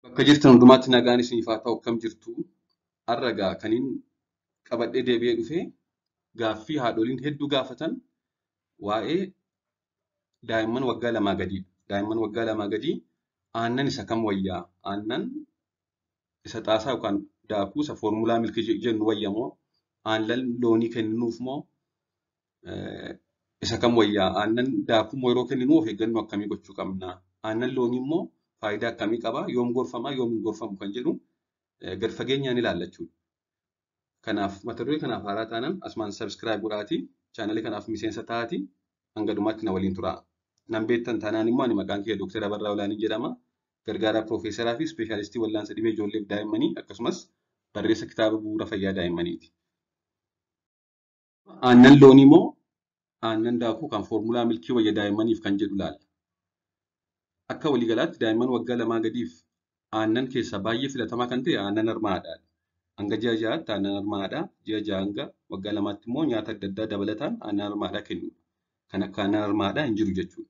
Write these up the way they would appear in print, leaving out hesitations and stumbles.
Bakka jirtan hundumaatti nagaan isiniif haa ta'u akkam jirtu har'a kaniin qabadhee deebi'ee dhufee gaaffii haadholiin hedduu gaafatan waa'ee daa'imman waggaa lamaa gadiidha. Daa'imman waggaa lamaa gadii aannan isa kam wayyaa? Aannan isa xaasaa yookaan daakuu isa foormulaa milkii jennu wayya moo aannan loonii kenninuuf moo isa kam wayyaa? Aannan daakuu moo yeroo kenninu of eeggannoo akkamii gochuu qabna? Aannan loonii immoo faayidaa akkamii qaba? Yoom gorfama? Yoom hin gorfamu? Kan jedhu gad fageenyaan ilaalla jechuudha. Kanaaf mata duree kanaaf haaraa taanaan asumaan sabskiraayib godhaatii chaanalii kanaaf miseensa ta'aatii hanga dhumaatti na waliin turaa. Nan beektan taanaan immoo ani maqaan kee Dr. Abarraa Olaanii jedhama. Gargaaraa Piroofeesaraa fi Ispeeshaalistii Wallaansa Dhibee Ijoollee fi Daa'immanii akkasumas barreessa kitaaba bu'uura fayyaa daa'immaniiti. Aannan loonii moo aannan daakuu kan foormulaa milkii wayya daa'immaniif kan jedhu ilaalla. Akka waliigalaatti daa'imman waggaa lamaa gadiif aannan keessaa baay'ee filatamaa kan ta'e aannan harmaadhaadha. Hanga ji'a ja'aatti aannan harmaadhaa, ji'a ja'a hanga waggaa lamaatti immoo nyaata adda addaa dabalataan aannan harmaadhaa kennu. Kan akka aannan harmaadhaa hin jiru jechuudha.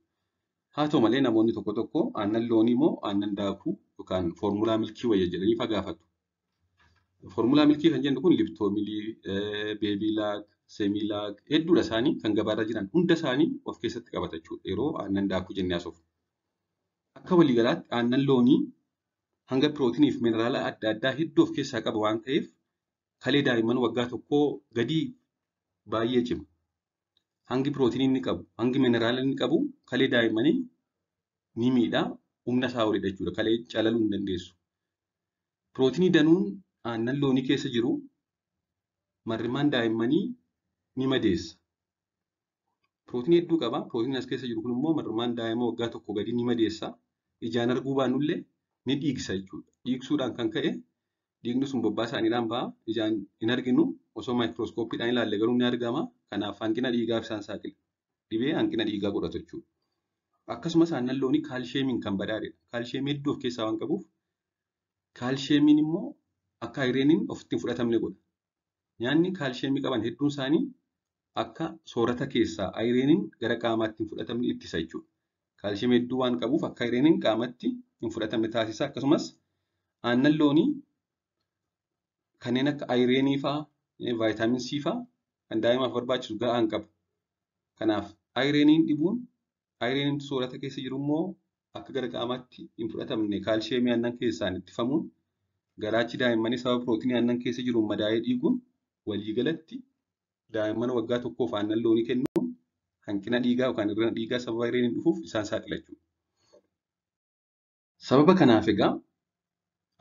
Haa ta'u malee namoonni tokko tokko aannan loonii moo aannan daakuu yookaan foormulaa milkii wayya jedhanii gaafatu. Foormulaa milkii kan jennu kun liptoomilii, beebiilaak, seemiilaak hedduudha isaanii kan gabaarra jiran hunda isaanii of keessatti qabata jechuudha yeroo aannan daakuu jennee haasofnu. Akka waliigalaatti aannan loonii hanga pirootinii fi mineraala adda addaa hedduu of keessaa qaba waan ta'eef kalee daa'imman waggaa tokkoo gadii baay'ee cima. Hangi pirootinii inni qabu, hangi mineraala inni qabu kalee daa'immanii ni miidhaa, humna isaa olidha jechuudha. Kalee calaluu hin dandeessu. Pirootinii danuun aannan loonii keessa jiru marrimaan daa'immanii ni madeessa. Pirootinii hedduu qaba. Pirootinii as keessa jiru kun immoo marrimaan daa'ima waggaa tokko gadi ni madeessa. Ijaan arguu baannullee ni dhiigsa jechuudha. Dhiigsuudhaan kan ka'e dhiigni sun bobbaa isaaniidhaan ba'a. Ijaan hin arginu osoo maayikirooskooppiidhaan ilaalle garuu ni argama. Kanaaf hanqina dhiigaaf isaan saaxila. Dhibee hanqina dhiigaa godhatu jechuudha. Akkasumas aannan loonii kaalsheemiin kan badhaadhedha. Kaalsheemii hedduu of keessaa waan qabuuf kaalsheemiin immoo akka ayireeniin ofitti hin fudhatamne godha. Nyaanni kaalsheemii qaban hedduun isaanii akka soorata keessaa ayireeniin gara qaamaatti hin fudhatamne ittisa jechuudha. Kaalsheemii hedduu waan qabuuf akka ayireeniin qaamatti hin fudhatamne taasisa. Akkasumas aannan loonii kanneen akka ayireenii fa'aa, vaayitaamin C fa'aa kan daa'imaaf barbaachisu ga'aa hin qabu. Kanaaf ayireeniin dhibuun ayireeniin soorata keessa jiru immoo akka gara qaamaatti hin fudhatamne kaalsheemii aannan keessaan ittifamuun garaachi daa'immanii sababa pirootinii aannan keessa jiruun madaa'ee dhiiguun waliigalatti daa'imman waggaa tokkoof aannan loonii kennuun hanqina dhiigaa yookaan hir'ina dhiigaa sababa ayireeniin dhufuuf isaan saaxila jechuudha. Sababa kanaaf egaa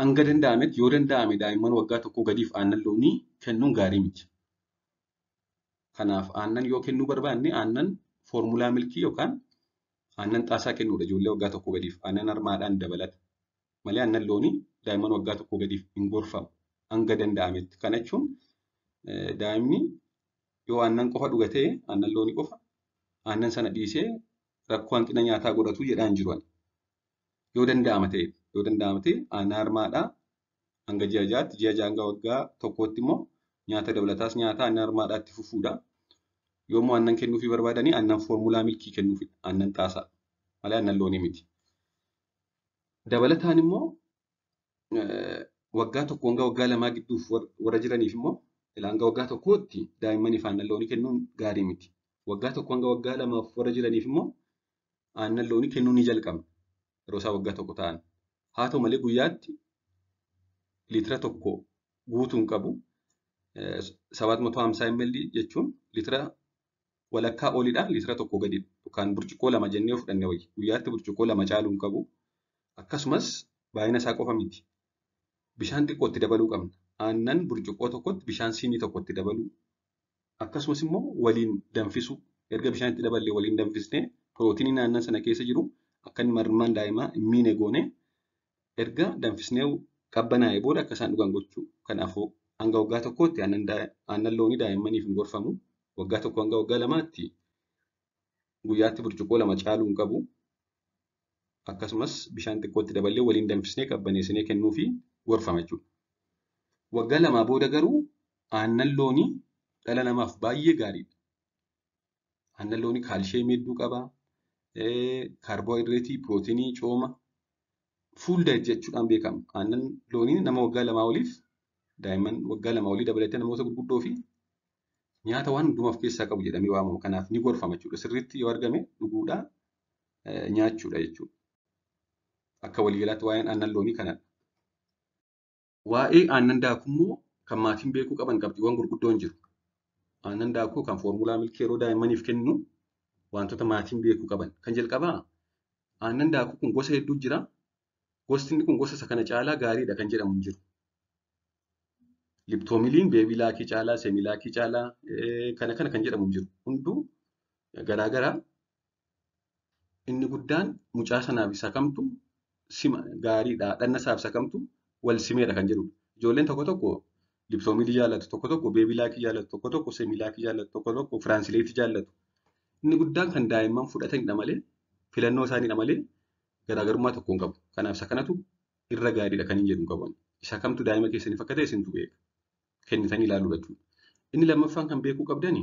hanga danda'ametti yoo danda'ame daa'imman waggaa tokkoo gadiif aannan loonii kennuun gaarii miti. Kanaaf aannan yoo kennuu barbaanne aannan foormulaa milkii yookaan aannan xaasaa kennuudha ijoollee waggaa tokkoo gadiif aannan harmaadhaan dabalata. Malee aannan loonii daa'imman waggaa tokkoo gadiif hin gorfamu hanga danda'ametti. Kana jechuun daa'imni yoo aannan qofa dhugatee aannan loonii qofa aannan sana dhiisee rakkoo hanqina nyaataa godhatu jedhaan jiru. Yoo danda'ama ta'e aannan harmaadhaa hanga ji'a ja'aatti, ji'a ja'a hanga waggaa tokkootti immoo nyaata dabalataas nyaata aannan harmaadhaatti fufuudha. Yommuu aannan kennuufii barbaadanii aannan foormulaa milkii kennuufidha. Aannan xaasaa malee aannan loonii miti. Dabalataan immoo waggaa tokko hanga waggaa lamaa gidduuf warra jiraniif immoo hanga waggaa tokkootti daa'immaniif aannan loonii kennuun gaarii miti. Waggaa tokko hanga waggaa lamaaf warra jiraniif immoo aannan loonii kennuu ni jalqabna. Yeroo isaa waggaa tokko ta'an. Haa ta'u malee guyyaatti liitira tokko guutuun qabu 750 ml jechuun liitira walakkaa oliidhaan liitira tokko gadidha. Yookaan burcuqqoo lama jennee fudhanne wayya. Guyyaatti burcuqqoo lama caaluu hin qabu. Akkasumas baay'ina isaa qofa miti. Bishaan xiqqootti dabaluu qabna. Aannan burcuqqoo tokkotti bishaan siinii tokkotti dabaluu. Akkasumas immoo waliin danfisuu. Erga bishaan itti daballee waliin danfisnee pirootiiniin aannan sana keessa jiru akka inni marrimaan daa'imaa hin miine goone erga danfisnee qabbanaa'ee booda akka isaan dhugan gochuu. Kanaafuu hanga waggaa tokkootti aannan loonii daa'immaniif hin gorfamu. Waggaa tokko hanga waggaa lamaatti guyyaatti burcuqqoo lama caaluu hin qabu. Akkasumas bishaan xiqqootti daballee waliin danfisnee qabbaneessinee kennuufi gorfama jechuudha. Waggaa lamaa booda garuu aannan loonii dhala namaaf baay'ee gaariidha. Aannan loonii kaalsheemii hedduu qaba. Kaarboohayidireetii, pirootinii, cooma, full diet jechuudhaan beekama. Aannan loonii nama waggaa lamaa oliif daa'imman waggaa lamaa olii dabalatee namoota gurguddoo fi nyaata waan hundumaa of keessaa qabu jedhamee waamama. Kanaaf ni gorfama jechuudha. Sirriitti yoo argame dhuguudhaa nyaachuudha jechuudha. Akka waliigalaatti waa'een aannan loonii kanadha. Waa'ee aannan daakuu immoo kan maatiin beekuu qaban qabxiiwwan gurguddoon jiru. Aannan daakuu kan foormulaa milkii yeroo daa'immaniif kennu wantoota maatiin beekuu qaban. Kan jalqabaa aannan daakuu kun gosa hedduu jira. Gosti inni kun gosa isa kana caalaa gaariidha kan jedhamu hin jiru. Liptoomiliin beebii laakii caalaa, seemii laakii caalaa kana kan jedhamu hin jiru. Hunduu garaagaraa. Inni guddaan mucaa sanaaf isa kamtu sima gaariidha. Dhanna isaaf isa kamtu wal simeedha kan jedhudha. Ijoolleen tokko tokko liptoomilii jaallatu, tokko tokko beebii laakii jaallatu, tokko tokko seemii laakii jaallatu, tokko tokko firaansileetii jaallatu. Inni guddaan kan daa'imman fudhatanidha malee filannoo isaaniidha malee garaagarummaa tokko hin qabu. Kanaaf isa kanatu irra gaariidha kan hin jedhu hin qabu. Isa kamtu daa'ima keessaniif akka ta'e isintu beeka. Kennitanii ilaaluu jechuudha. Inni lammaffaan kan beekuu qabdani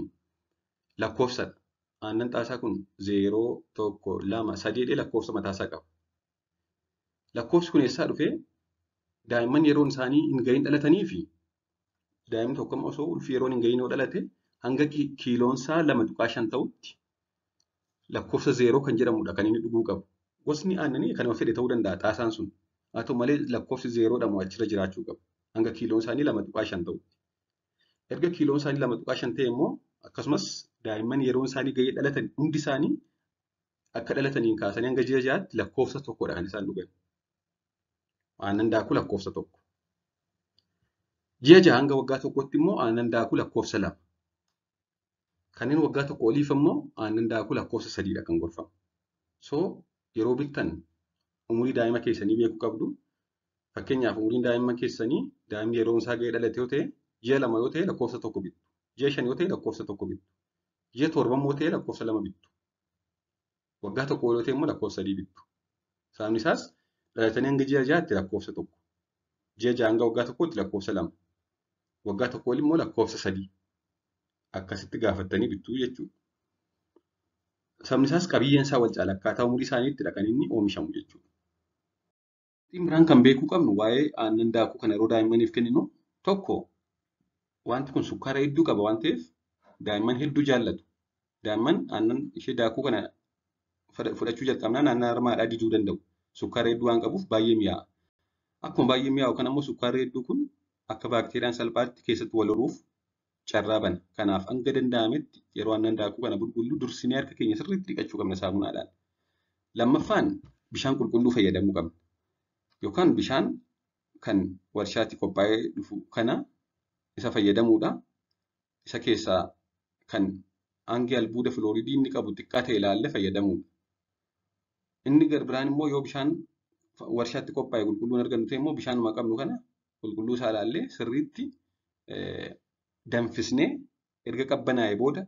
lakkoofsadha. Aannan xaasaa kun 0, 1, 2, 3 jedhee lakkoofsa mataasaa qaba. Lakkoofsi kun eessaa dhufee daa'imman yeroon isaanii hin gahin dhalatanii fi daa'imni tokko osoo ulfii yeroon hin gahin yoo dhalate hanga kiiloonsaa 2.5 ta'utti lakkoofsa 0 kan jedhamudha kan inni dhuguu qabu. Gosni aannanii kanuma fedhe ta'uu danda'a xaasaan sun. Haa ta'u malee lakkoofsi 0dha moo achirra jiraachuu qabu. Hanga kiiloon isaanii 2.5 ta'utti. Erga kiiloon isaanii 2.5 ta'e immoo akkasumas daa'imman yeroon isaanii gahee dhalatan hundi isaanii akka dhalataniin kaasanii hanga ji'a ja'aatti lakkoofsa tokkodha kan isaan dhugan. Aannan daakuu lakkoofsa tokko. Ji'a ja'a hanga waggaa tokkotti immoo aannan daakuu lakkoofsa 2. Kanneen waggaa tokko oliif immoo aannan daakuu lakkoofsa 3dha kan gorfamu. So yeroo bittan umurii daa'ima keessanii beekuu qabdu. Fakkeenyaaf umuriin daa'ima keessanii daa'imni yeroon isaa gahee dhalate yoo ta'e ji'a 2 yoo ta'e lakkoofsa 1 bittu. Ji'a 5 yoo ta'e lakkoofsa 1 bittu. Ji'a 7 yoo ta'e lakkoofsa 2 bittu. Waggaa tokko yoo ta'e immoo lakkoofsa 3 bittu. Sababni isaas dhalatanii hanga ji'a ja'aatti lakkoofsa 1. Ji'a ja'a hanga waggaa tokkootti lakkoofsa 2. Waggaa tokko oli immoo lakkoofsa 3. Akkasitti gaafattanii bittuu jechuudha. Sababni isaas qabiyyeen isaa wal caala akkaataa umurii isaaniitti kan inni oomishamu jechuudha. Biraan kan beekuu qabnu waa'ee aannan daakuu kana yeroo daa'immaniif kenninu tokko wanti kun sukkaara hedduu qaba waan ta'eef daa'imman hedduu jaallatu. Daa'imman aannan ishee daakuu kana fudhachuu jalqabnaan aannan harmaadhaa diduu danda'u. Sukkaara hedduu waan qabuuf baay'ee mi'aawa. Akkuma baay'ee mi'aawu kana immoo sukkaarri hedduu kun akka baakteeriyaan salphaatti keessatti wal horuuf carraa bana. Kanaaf hanga danda'ametti yeroo aannan daakuu kana bulbullu dursinee harka keenya sirriitti dhiqachuu qabna saamunaadhaan. Lammaffaan bishaan qulqulluu fayyadamuu qabna. Yookaan bishaan kan warshaatti qophaa'ee dhufu kana isa fayyadamuudha. Isa keessaa kan hangi albuuda filooridii inni qabu xiqqaa ta'e ilaallee fayyadamuudha. Inni biraan immoo yoo bishaan warshaatti qophaa'e qulqulluun argannu ta'e immoo bishaanuma qabnu kana qulqulluu isaa ilaallee sirriitti danfisnee erga qabbanaa'ee booda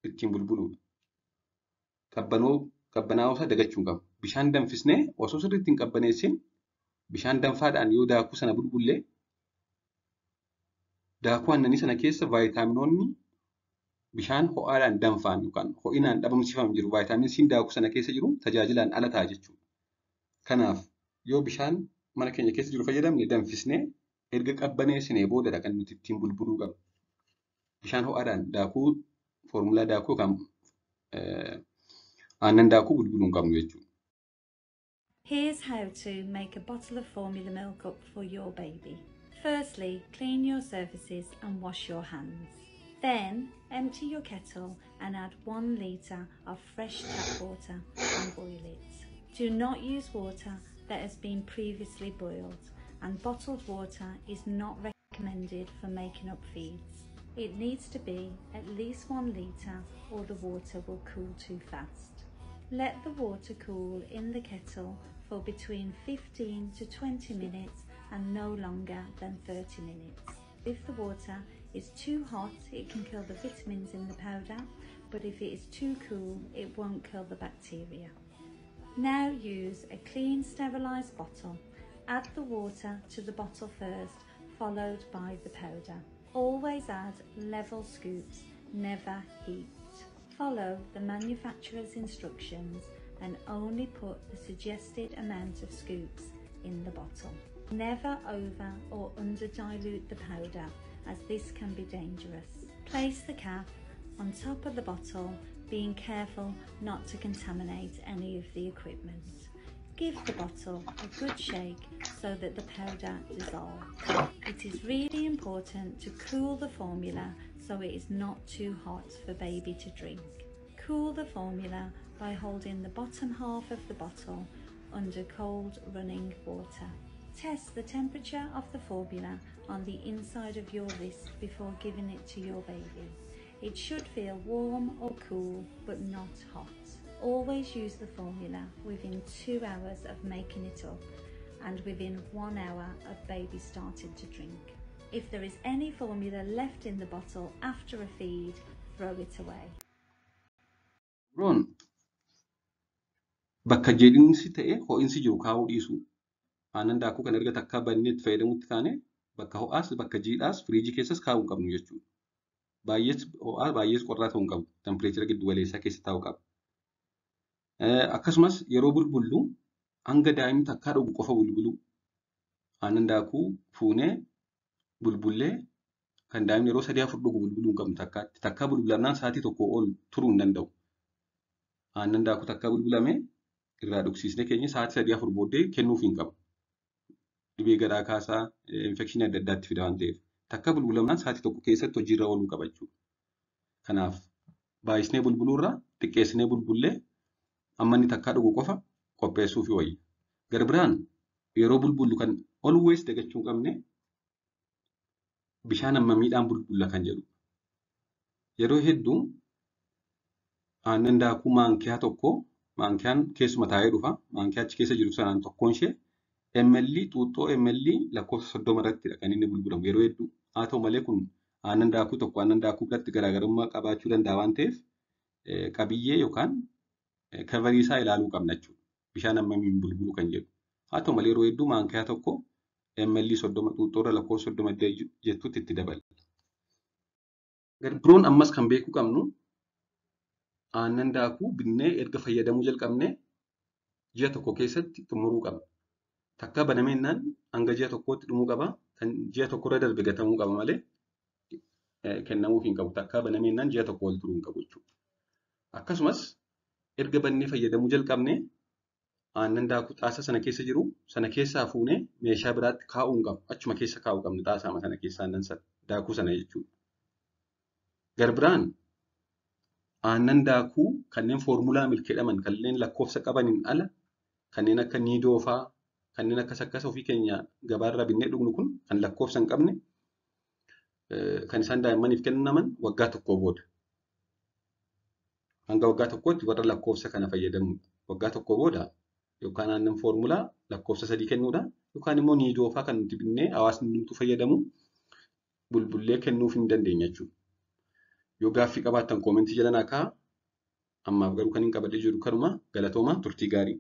ittiin bulbuluudha. Qabbanaa'uu isaa dagachuu hin qabu. Bishaan danfisnee osoo sirriitti hin qabbaneessin bishaan danfaadhaan yoo daakuu sana bulbullee daakuu aannanii sana keessa vaayitaaminoonni bishaan ho'aadhaan danfaan yookaan ho'inaan dhabamsiifamu jiru. Vaayitaamin C daakuu sana keessa jiru tajaajilaan ala ta'a jechuudha. Kanaaf yoo bishaan mana keenya keessa jiru fayyadamne danfisnee erga qabbaneessinee boodadha kan nuti ittiin bulbuluu qabnu. Bishaan ho'aadhaan daakuu foormulaa daakuu yookaan aannan daakuu bulbuluu hin qabnu jechuudha. Here's how to make a bottle of formula milk up for your baby. Firstly, clean your surfaces and wash your hands. Then, empty your kettle and add 1 litre of fresh tap water and boil it. Do not use water that has been previously boiled, and bottled water is not recommended for making up feeds. It needs to be at least 1 litre or the water will cool too fast. Let the water cool in the kettle for between 15 to 20 minutes and no longer than 30 minutes. If the water is too hot, it can kill the vitamins in the powder, but if it is too cool, it won't kill the bacteria. Now use a clean, sterilised bottle. Add the water to the bottle first, followed by the powder. Always add level scoops, never heat. Follow the manufacturer's instructions and only put the suggested amount of scoops in the bottle. Never over or under dilute the powder, as this can be dangerous. Place the cap on top of the bottle, being careful not to contaminate any of the equipment. Give the bottle a good shake so that the powder dissolves. It is really important to cool the formula so it is not too hot for baby to drink. Cool the formula by holding the bottom half of the bottle under cold running water. Test the temperature of the formula on the inside of your wrist before giving it to your baby. It should feel warm or cool, but not hot. Always use the formula within 2 hours of making it up and within 1 hour of baby starting to drink. If there is any formula left in the bottle after a feed, throw it away. Ron, bakka jedhinsi ta'e ho'insi jiru kaa'uu dhiisu. Aannan daakuu kan erga takkaa bannee itti fayyadamutti taane bakka ho'aas bakka jiidhaas firiijii keessas kaa'uu hin qabnu jechuudha. Baay'ees ho'aa baay'ees qorraa ta'uu hin qabu. Tempireechara giddu galeessaa keessa taa'uu qaba. Akkasumas yeroo bulbullu hanga daa'imni takkaa dhugu qofa bulbulu. Aannan daakuu fuunee bulbullee kan daa'imni yeroo 3-4 dhugu bulbuluu hin qabnu takkaatti. Takkaa bulbulamnaan sa'aatii tokko ol turuu hin danda'u. Aannan daakuu takkaa bulbulamee irraa dhugsiisnee keenya sa'aatii 3-4 booddee kennuuf hin qabu. Dhibee garaa kaasaa infekshinii adda addaatti fida waan ta'eef. Takkaa bulbulamnaan sa'aatii tokko keessatti hojiirra ooluu qaba jechuudha. Kanaaf baay'isnee bulbuluurraa xiqqeessinee bulbullee amma inni takkaa dhugu qofa qopheessuufi wayya. Gara biraan yeroo bulbullu kan always dagachuu hin qabne bishaan hammamiidhaan bulbulla kan jedhu. Yeroo hedduu aannan daakuu maankiyaa tokko maankiyaan keessuma taa'ee dhufa. Maankiyaa achi keessa jiru sanaan tokkoon ishee ml xuuxxoo ml lakkoofsa 30 irratti kan inni bulbulamu yeroo hedduu. Haa ta'u malee kun aannan daakuu tokko aannan daakuu biratti garaagarummaa qabaachuu danda'a waan ta'eef qabiyyee yookaan kavarii isaa ilaaluu qabna jechuudha. Bishaan hammamiin bulbulu kan jedhu. Haa ta'u malee yeroo hedduu maankiyaa tokko ml 30 xuuxxoorra lakkoofsa 30 jettutti itti dabala. Biroon ammas kan beekuu qabnu aannan daakuu binnee erga fayyadamuu jalqabnee ji'a tokko keessatti xumuruu qabna. Takkaa banameennaan hanga ji'a tokkootti dhumuu qaba. Kan ji'a tokkorra darbe gatamuu qaba malee kennamuuf hin qabu. Takkaa banameennaan ji'a tokko ol turuu hin qabu jechuudha. Akkasumas erga bannee fayyadamuu jalqabnee aannan daakuu xaasa sana keessa jiru sana keessaa fuunee meeshaa biraatti kaa'uu hin qabu. Achuma keessa kaa'uu qabna xaasaama sana keessa aannan daakuu sana jechuudha. Gara biraan aannan daakuu kanneen foormulaa milkeedhaman kanneen lakkoofsa qabaniin ala kanneen akka niidoo fa'aa kanneen akkas ofii keenya gabaarraa binnee dhugnu kun kan lakkoofsa hin qabne kan isaan daa'immaniif kennaman waggaa tokkoo booda. Hanga waggaa tokkootti warra lakkoofsa kana fayyadamu. Waggaa tokkoo booda yookaan aannan foormulaa lakkoofsa 3 kennuudha yookaan immoo niidoo fa'aa kan nuti binnee hawaasni nuti fayyadamu bulbullee kennuuf hin dandeenya jechuudha. Yoo gaaffii qabaattan koomentii jala naa kaa'aa. Ammaaf garuu kan hin qabadhee jiru kanuma galatoomaa turtii gaarii.